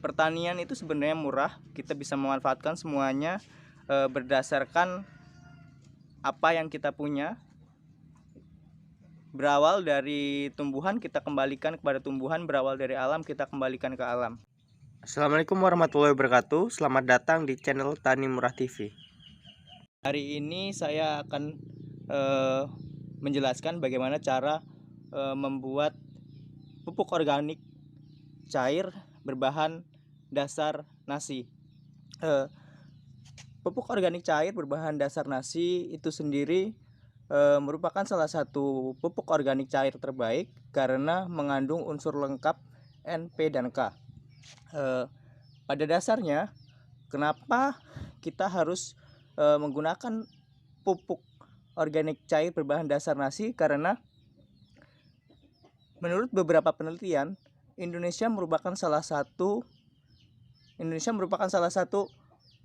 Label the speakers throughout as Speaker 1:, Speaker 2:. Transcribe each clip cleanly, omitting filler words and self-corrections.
Speaker 1: pertanian itu sebenarnya murah, kita bisa memanfaatkan semuanya berdasarkan apa yang kita punya. Berawal dari tumbuhan kita kembalikan kepada tumbuhan, berawal dari alam kita kembalikan ke alam.
Speaker 2: Assalamualaikum warahmatullahi wabarakatuh. Selamat datang di channel Tani Murah TV.
Speaker 1: Hari ini saya akan menjelaskan bagaimana cara membuat pupuk organik cair berbahan dasar nasi. Pupuk organik cair berbahan dasar nasi itu sendiri merupakan salah satu pupuk organik cair terbaik karena mengandung unsur lengkap N, P, dan K. Pada dasarnya, kenapa kita harus menggunakan pupuk organik cair berbahan dasar nasi? Karena menurut beberapa penelitian, Indonesia merupakan salah satu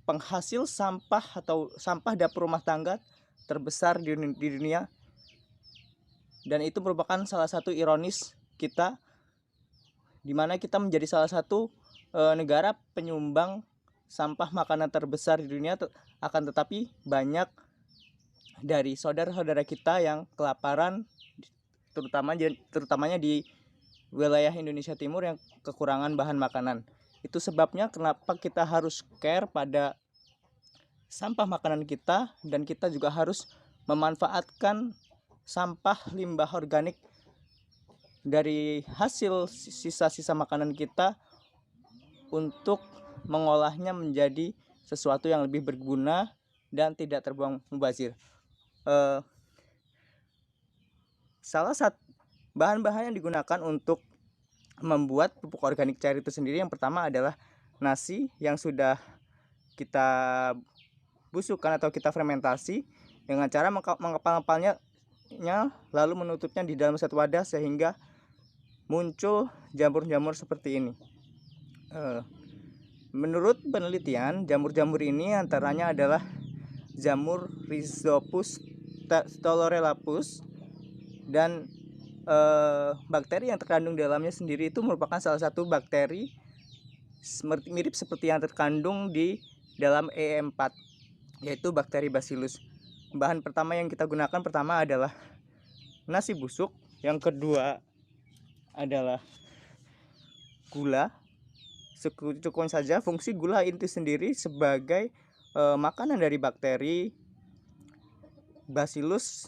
Speaker 1: penghasil sampah atau sampah dapur rumah tangga terbesar di dunia, dan itu merupakan salah satu ironis kita, di mana kita menjadi salah satu negara penyumbang sampah makanan terbesar di dunia, akan tetapi banyak dari saudara-saudara kita yang kelaparan, terutamanya di wilayah Indonesia Timur yang kekurangan bahan makanan. Itu sebabnya kenapa kita harus care pada sampah makanan kita, dan kita juga harus memanfaatkan sampah limbah organik dari hasil sisa-sisa makanan kita untuk mengolahnya menjadi sesuatu yang lebih berguna dan tidak terbuang mubazir. Salah satu bahan-bahan yang digunakan untuk membuat pupuk organik cair itu sendiri, yang pertama adalah nasi yang sudah kita busukkan atau kita fermentasi dengan cara mengepal-ngepalnya lalu menutupnya di dalam satu wadah sehingga muncul jamur-jamur seperti ini. Menurut penelitian, jamur-jamur ini antaranya adalah jamur Rhizopus stolorelapus, dan bakteri yang terkandung di dalamnya sendiri itu merupakan salah satu bakteri mirip seperti yang terkandung di dalam E4, yaitu bakteri Bacillus. Bahan pertama yang kita gunakan pertama adalah nasi busuk, yang kedua adalah gula. Secukupnya saja. Fungsi gula itu sendiri sebagai makanan dari bakteri Bacillus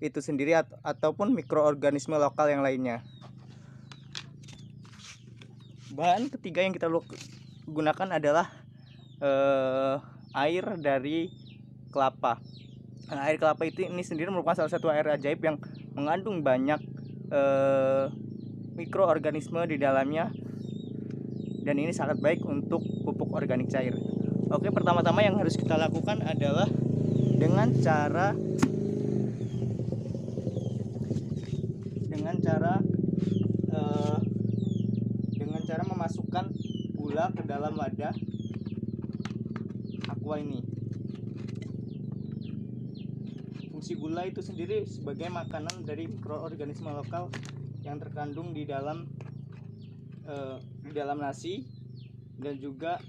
Speaker 1: itu sendiri ataupun mikroorganisme lokal yang lainnya. Bahan ketiga yang kita gunakan adalah air dari kelapa. Nah, air kelapa ini sendiri merupakan salah satu air ajaib yang mengandung banyak mikroorganisme di dalamnya, dan ini sangat baik untuk pupuk organik cair. Oke, pertama-tama yang harus kita lakukan adalah dengan cara memasukkan gula ke dalam wadah aqua ini. Fungsi gula itu sendiri sebagai makanan dari mikroorganisme lokal yang terkandung di dalam nasi, dan juga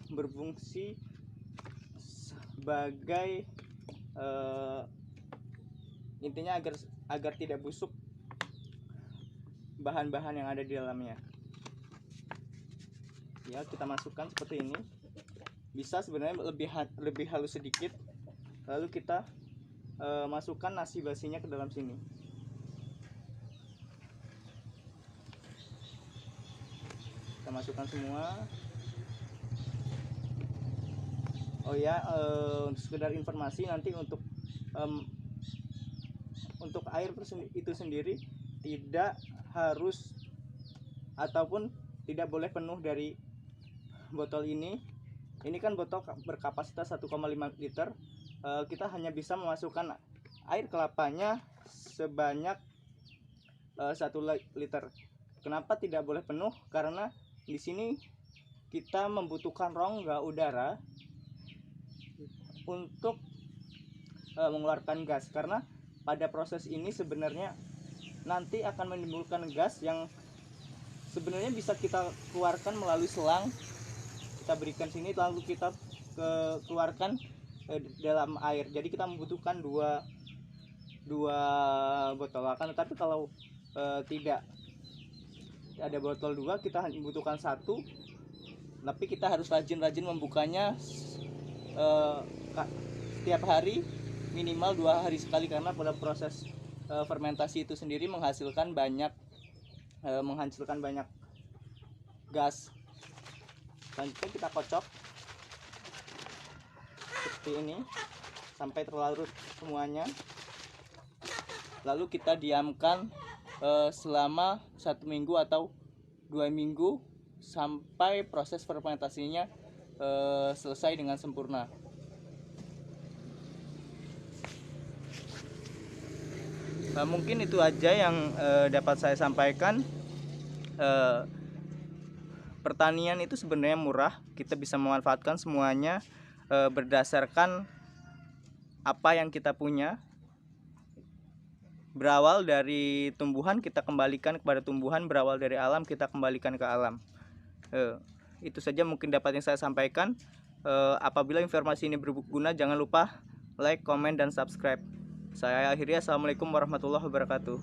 Speaker 1: berfungsi sebagai intinya agar tidak busuk bahan-bahan yang ada di dalamnya. Ya, kita masukkan seperti ini. Bisa sebenarnya lebih halus sedikit. Lalu kita masukkan nasi basinya ke dalam sini. Kita masukkan semua. Oh ya, sekedar informasi, nanti untuk air itu sendiri tidak harus ataupun tidak boleh penuh dari botol ini. Ini kan botol berkapasitas 1,5 liter. Kita hanya bisa memasukkan air kelapanya sebanyak 1 liter. Kenapa tidak boleh penuh? Karena di sini kita membutuhkan rongga udara untuk mengeluarkan gas, karena pada proses ini sebenarnya nanti akan menimbulkan gas yang sebenarnya bisa kita keluarkan melalui selang, kita berikan sini lalu kita keluarkan dalam air. Jadi kita membutuhkan dua botol, akan tetapi kalau tidak ada botol dua, kita hanya membutuhkan satu, tapi kita harus rajin-rajin membukanya setiap hari, minimal 2 hari sekali, karena pada proses fermentasi itu sendiri menghasilkan banyak gas. Selanjutnya kita kocok seperti ini sampai terlarut semuanya, lalu kita diamkan selama 1 minggu atau 2 minggu sampai proses fermentasinya selesai dengan sempurna. Mungkin itu aja yang dapat saya sampaikan. Pertanian itu sebenarnya murah, kita bisa memanfaatkan semuanya berdasarkan apa yang kita punya. Berawal dari tumbuhan, kita kembalikan kepada tumbuhan, berawal dari alam, kita kembalikan ke alam. Itu saja mungkin dapat yang saya sampaikan. Apabila informasi ini berguna, jangan lupa like, komen, dan subscribe. Saya akhiri. Assalamualaikum warahmatullahi wabarakatuh.